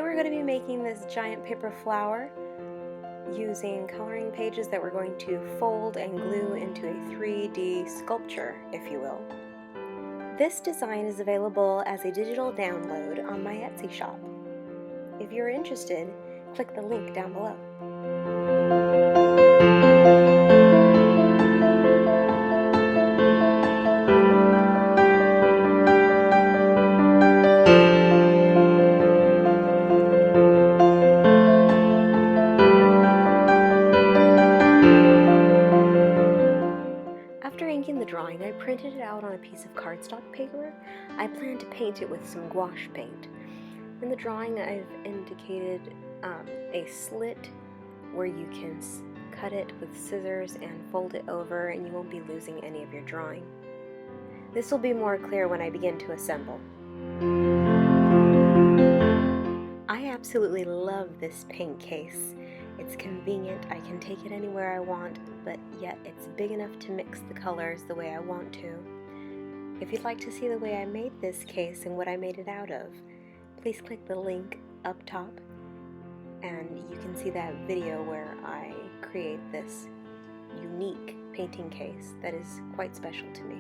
we're going to be making this giant paper flower using coloring pages that we're going to fold and glue into a 3D sculpture, if you will. This design is available as a digital download on my Etsy shop. If you're interested, click the link down below. After inking the drawing, I printed it out on a piece of cardstock paper. I plan to paint it with some gouache paint. In the drawing, I've indicated a slit where you can cut it with scissors and fold it over, and you won't be losing any of your drawing. This will be more clear when I begin to assemble. I absolutely love this paint case. It's convenient, I can take it anywhere I want, but yet it's big enough to mix the colors the way I want to. If you'd like to see the way I made this case and what I made it out of, please click the link up top and you can see that video where I create this unique painting case that is quite special to me.